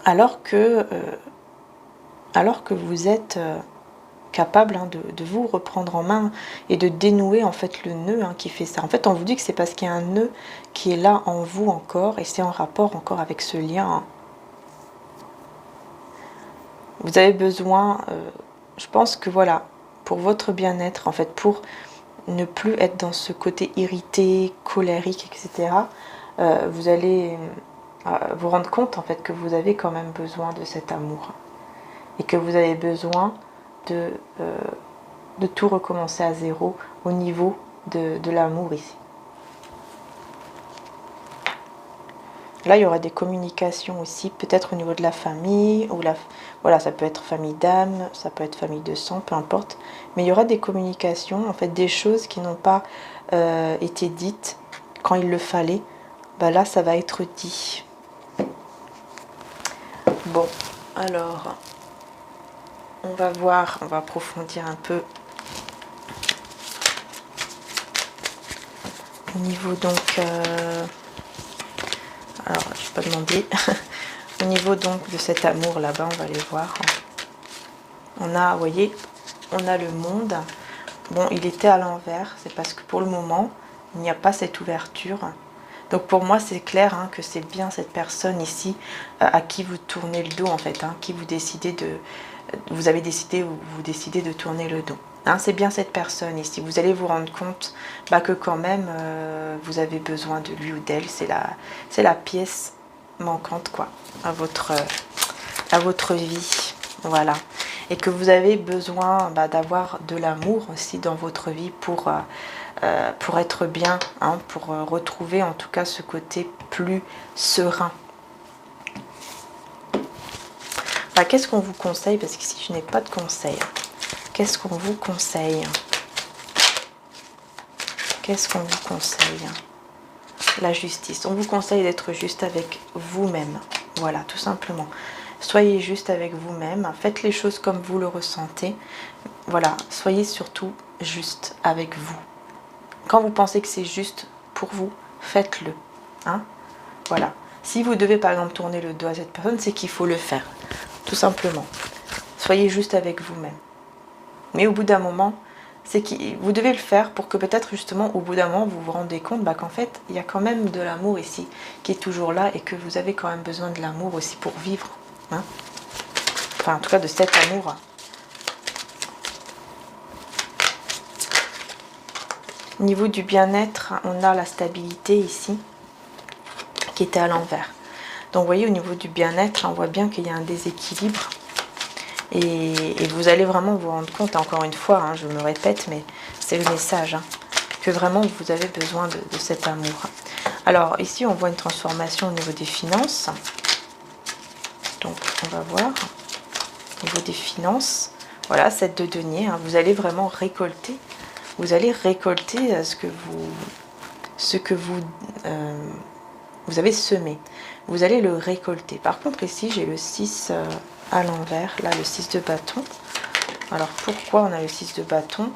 Alors que vous êtes capable, hein, de vous reprendre en main et de dénouer en fait le nœud, hein, qui fait ça. En fait, on vous dit que c'est parce qu'il y a un nœud qui est là en vous encore, et c'est en rapport encore avec ce lien. Hein. Vous avez besoin, je pense que voilà, pour votre bien-être, en fait, pour ne plus être dans ce côté irrité, colérique, etc., vous allez vous rendre compte en fait que vous avez quand même besoin de cet amour et que vous avez besoin de tout recommencer à zéro au niveau de l'amour ici. Là, il y aura des communications aussi, peut-être au niveau de la famille, ou voilà, ça peut être famille d'âme, ça peut être famille de sang, peu importe. Mais il y aura des communications, en fait, des choses qui n'ont pas été dites quand il le fallait. Là, ça va être dit. Bon, alors, on va voir, on va approfondir un peu au niveau donc... alors, je vais pas demander. Au niveau donc de cet amour là-bas, on va aller voir. On a, vous voyez, on a le monde. Bon, il était à l'envers. C'est parce que pour le moment, il n'y a pas cette ouverture. Donc pour moi, c'est clair, hein, que c'est bien cette personne ici à qui vous tournez le dos en fait, hein, qui vous décidez de... Vous avez décidé ou vous décidez de tourner le dos. Hein, c'est bien cette personne ici. Vous allez vous rendre compte que quand même, vous avez besoin de lui ou d'elle. C'est la pièce manquante quoi, à votre vie. Voilà. Et que vous avez besoin d'avoir de l'amour aussi dans votre vie pour être bien, hein, pour retrouver en tout cas ce côté plus serein. Qu'est-ce qu'on vous conseille? Parce qu'ici je n'ai pas de conseil. Qu'est-ce qu'on vous conseille? Qu'est-ce qu'on vous conseille? La justice. On vous conseille d'être juste avec vous-même. Voilà, tout simplement. Soyez juste avec vous-même. Faites les choses comme vous le ressentez. Voilà, soyez surtout juste avec vous. Quand vous pensez que c'est juste pour vous, faites-le. Hein? Voilà. Si vous devez par exemple tourner le dos à cette personne, c'est qu'il faut le faire. Tout simplement. Soyez juste avec vous-même. Mais au bout d'un moment, c'est que vous devez le faire pour que peut-être justement au bout d'un moment vous vous rendez compte qu'en fait il y a quand même de l'amour ici qui est toujours là et que vous avez quand même besoin de l'amour aussi pour vivre. Hein? Enfin en tout cas de cet amour. Au niveau du bien-être, on a la stabilité ici qui était à l'envers. Donc vous voyez au niveau du bien-être, on voit bien qu'il y a un déséquilibre. Et vous allez vraiment vous rendre compte, encore une fois, hein, je me répète, mais c'est le message, hein, que vraiment vous avez besoin de cet amour. Alors ici on voit une transformation au niveau des finances. Donc on va voir au niveau des finances. Voilà, 7 de denier, hein, vous allez vraiment récolter. Vous allez récolter ce que vous avez semé. Vous allez le récolter. Par contre ici j'ai le 6 à l'envers, là le 6 de bâton. Alors pourquoi on a le 6 de bâton?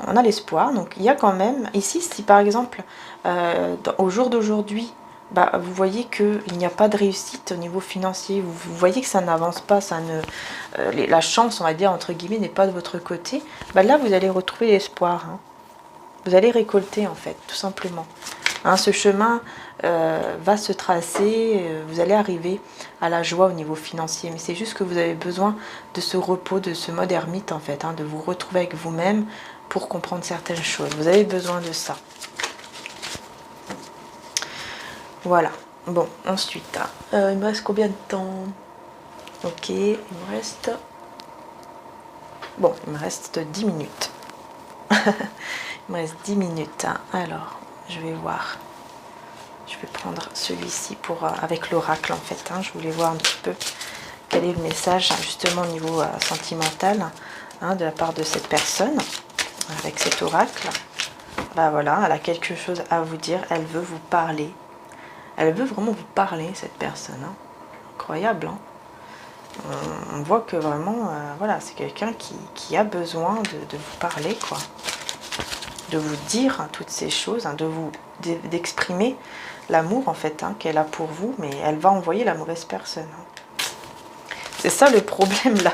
On a l'espoir, donc il y a quand même, ici si par exemple au jour d'aujourd'hui bah, vous voyez qu'il n'y a pas de réussite au niveau financier. Vous voyez que ça n'avance pas, ça ne, la chance, on va dire, entre guillemets, n'est pas de votre côté. Bah, là, vous allez retrouver l'espoir. Hein. Vous allez récolter, en fait, tout simplement. Hein, ce chemin va se tracer, vous allez arriver à la joie au niveau financier. Mais c'est juste que vous avez besoin de ce repos, de ce mode ermite, en fait, hein, de vous retrouver avec vous-même pour comprendre certaines choses. Vous avez besoin de ça. Voilà. Bon, ensuite, il me reste combien de temps? Ok, il me reste... Bon, il me reste 10 minutes. Il me reste 10 minutes. Hein. Alors, je vais voir. Je vais prendre celui-ci pour avec l'oracle, en fait. Hein. Je voulais voir un petit peu quel est le message, justement, au niveau sentimental, hein, de la part de cette personne, avec cet oracle. Bah voilà, elle a quelque chose à vous dire. Elle veut vous parler. Elle veut vraiment vous parler, cette personne. Hein. Incroyable, hein. On voit que vraiment, voilà, c'est quelqu'un qui a besoin de vous parler, quoi. De vous dire hein, toutes ces choses, hein, d'exprimer l'amour, en fait, hein, qu'elle a pour vous, mais elle va envoyer la mauvaise personne. Hein. C'est ça le problème, là.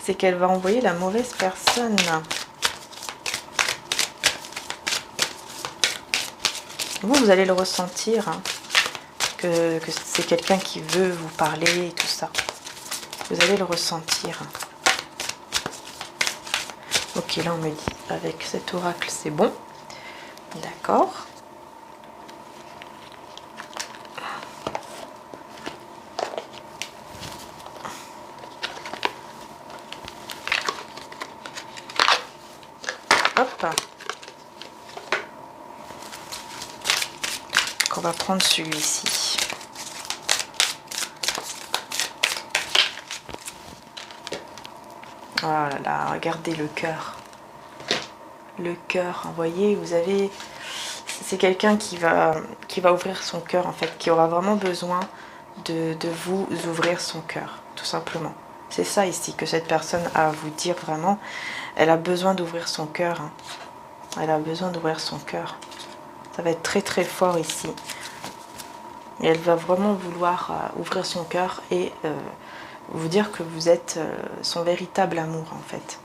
C'est qu'elle va envoyer la mauvaise personne. Vous allez le ressentir, hein, que c'est quelqu'un qui veut vous parler et tout ça. Vous allez le ressentir. Ok, là on me dit, avec cet oracle c'est bon. D'accord. Hop. Donc on va prendre celui-ci. Oh là là, regardez le cœur. Le cœur, vous voyez, vous avez... C'est quelqu'un qui va ouvrir son cœur, en fait, qui aura vraiment besoin de vous ouvrir son cœur, tout simplement. C'est ça ici que cette personne a à vous dire vraiment. Elle a besoin d'ouvrir son cœur. Hein. Elle a besoin d'ouvrir son cœur. Ça va être très très fort ici. Et elle va vraiment vouloir ouvrir son cœur et... vous dire que vous êtes son véritable amour, en fait.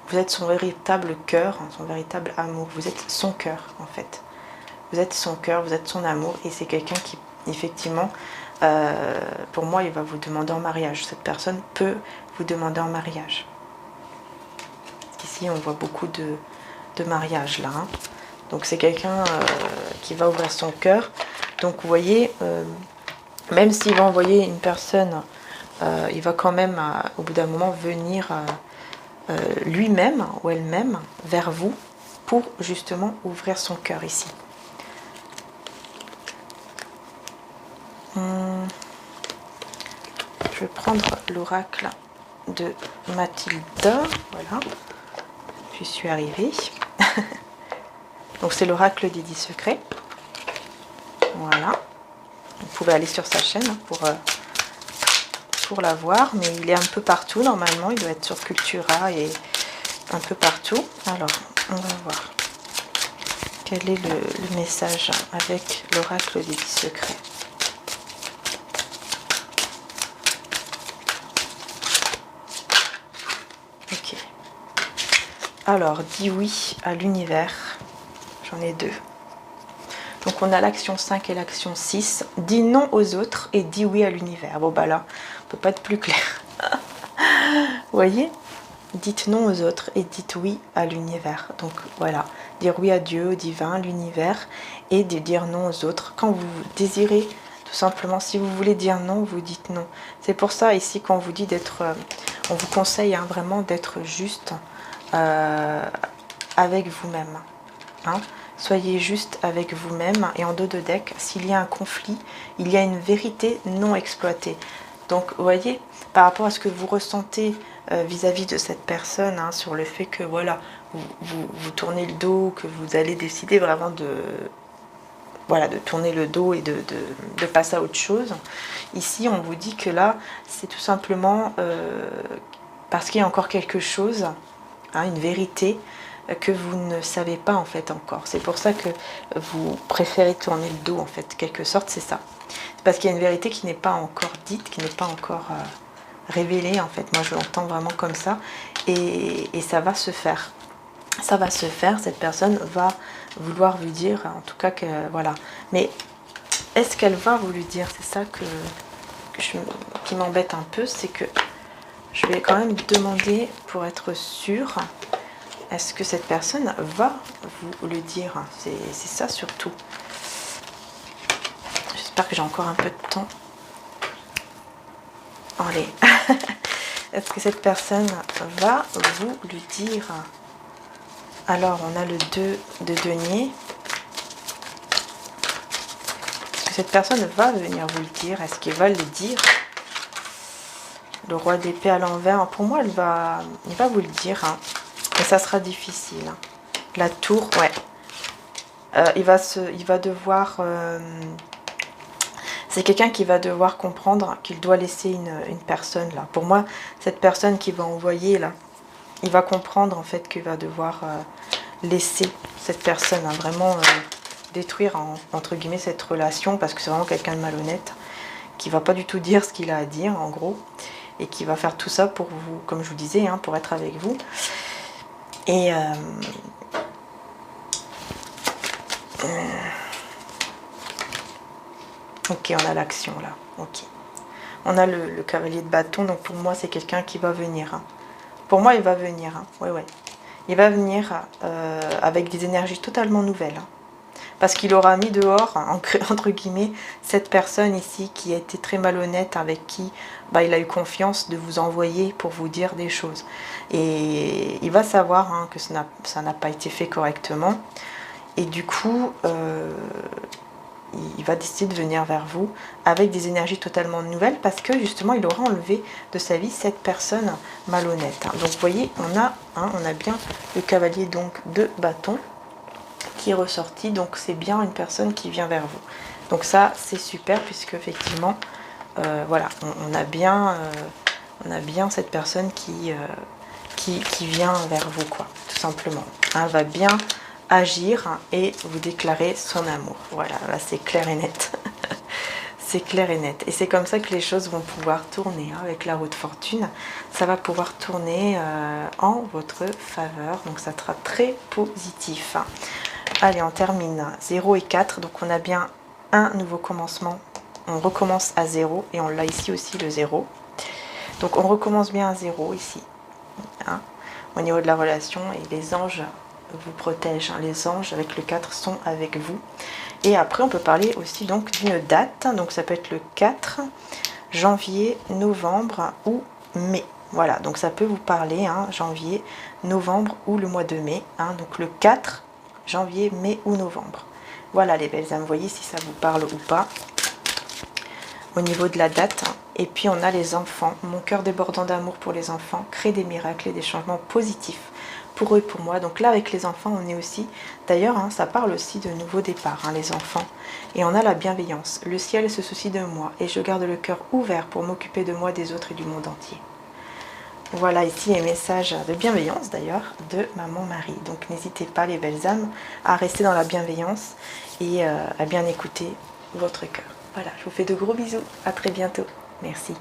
Vous êtes son véritable cœur, son véritable amour. Vous êtes son cœur, en fait. Vous êtes son cœur, vous êtes son amour. Et c'est quelqu'un qui, effectivement, pour moi, il va vous demander en mariage. Cette personne peut vous demander en mariage. Ici, on voit beaucoup de mariages, là. Hein. Donc, c'est quelqu'un qui va ouvrir son cœur. Donc, vous voyez, même s'il va envoyer une personne... il va quand même, au bout d'un moment, venir lui-même ou elle-même vers vous pour justement ouvrir son cœur ici. Je vais prendre l'oracle de Mathilda. Voilà, j'y suis arrivée. Donc c'est l'oracle des 10 secrets. Voilà. Vous pouvez aller sur sa chaîne pour la voir, mais il est un peu partout normalement, il doit être sur Cultura et un peu partout. Alors, on va voir quel est le message avec l'oracle des 10 secrets. Ok. Alors, dis oui à l'univers. J'en ai deux. Donc on a l'action 5 et l'action 6. Dis non aux autres et dis oui à l'univers. Bon bah là, on peut pas être plus clair. Vous voyez? Dites non aux autres et dites oui à l'univers. Donc voilà, dire oui à Dieu, au divin, à l'univers, et de dire non aux autres. Quand vous désirez, tout simplement, si vous voulez dire non, vous dites non. C'est pour ça ici qu'on vous dit d'être, on vous conseille hein, vraiment d'être juste avec vous-même. Hein. Soyez juste avec vous-même et en dos de deck, s'il y a un conflit, il y a une vérité non exploitée. Donc, vous voyez, par rapport à ce que vous ressentez vis-à-vis de cette personne, hein, sur le fait que, voilà, vous tournez le dos, que vous allez décider vraiment voilà, de tourner le dos et de passer à autre chose. Ici, on vous dit que là, c'est tout simplement parce qu'il y a encore quelque chose, hein, une vérité que vous ne savez pas en fait encore. C'est pour ça que vous préférez tourner le dos en fait, quelque sorte, c'est ça. C'est parce qu'il y a une vérité qui n'est pas encore dite, qui n'est pas encore révélée en fait. Moi je l'entends vraiment comme ça et ça va se faire. Ça va se faire, cette personne va vouloir vous dire, en tout cas que voilà. Mais est-ce qu'elle va vous le dire? C'est ça qui m'embête un peu, c'est que je vais quand même demander pour être sûre. Est-ce que cette personne va vous le dire? C'est ça surtout. J'espère que j'ai encore un peu de temps. Allez. Est-ce que cette personne va vous le dire? Alors, on a le 2 de denier. Est-ce que cette personne va venir vous le dire? Est-ce qu'il va le dire? Le roi d'épée à l'envers. Pour moi, il va vous le dire. Hein. Mais ça sera difficile. Hein. La tour, ouais. Il va devoir... c'est quelqu'un qui va devoir comprendre qu'il doit laisser une personne là. Pour moi, cette personne qui va envoyer là, il va comprendre en fait qu'il va devoir laisser cette personne, hein, vraiment détruire entre guillemets cette relation parce que c'est vraiment quelqu'un de malhonnête qui va pas du tout dire ce qu'il a à dire en gros et qui va faire tout ça pour vous, comme je vous disais, hein, pour être avec vous. Et ok, on a l'action là. Ok. On a le cavalier de bâton, donc pour moi c'est quelqu'un qui va venir. Hein. Pour moi il va venir. Hein. Ouais, ouais. Il va venir avec des énergies totalement nouvelles. Hein. Parce qu'il aura mis dehors, hein, entre guillemets, cette personne ici qui a été très malhonnête, avec qui il a eu confiance de vous envoyer pour vous dire des choses. Et il va savoir hein, que ça n'a pas été fait correctement. Et du coup, il va décider de venir vers vous avec des énergies totalement nouvelles parce que justement il aura enlevé de sa vie cette personne malhonnête. Hein. Donc vous voyez, on a bien le cavalier donc de bâton qui est ressorti, donc c'est bien une personne qui vient vers vous. Donc ça c'est super puisque effectivement voilà, on a bien cette personne qui vient vers vous quoi, tout simplement. Hein, elle va bien agir et vous déclarer son amour. Voilà, là c'est clair et net. C'est clair et net. Et c'est comme ça que les choses vont pouvoir tourner. Hein, avec la roue de fortune, ça va pouvoir tourner en votre faveur. Donc ça sera très positif. Allez, on termine 0 et 4. Donc on a bien un nouveau commencement. On recommence à 0 et on l'a ici aussi le 0. Donc on recommence bien à 0 ici. Hein, au niveau de la relation et les anges vous protège. Hein. Les anges avec le 4 sont avec vous. Et après on peut parler aussi donc d'une date. Donc ça peut être le 4 janvier, novembre ou mai. Voilà, donc ça peut vous parler, hein, janvier, novembre ou le mois de mai. Hein, donc le 4 janvier, mai ou novembre. Voilà les belles âmes, voyez si ça vous parle ou pas. Au niveau de la date. Et puis on a les enfants. Mon cœur débordant d'amour pour les enfants crée des miracles et des changements positifs pour eux et pour moi. Donc là avec les enfants on est aussi, d'ailleurs hein, ça parle aussi de nouveaux départs, hein, les enfants. Et on a la bienveillance. Le ciel se soucie de moi et je garde le cœur ouvert pour m'occuper de moi, des autres et du monde entier. Voilà ici les messages de bienveillance d'ailleurs de Maman Marie. Donc n'hésitez pas les belles âmes à rester dans la bienveillance et à bien écouter votre cœur. Voilà, je vous fais de gros bisous, à très bientôt. Merci.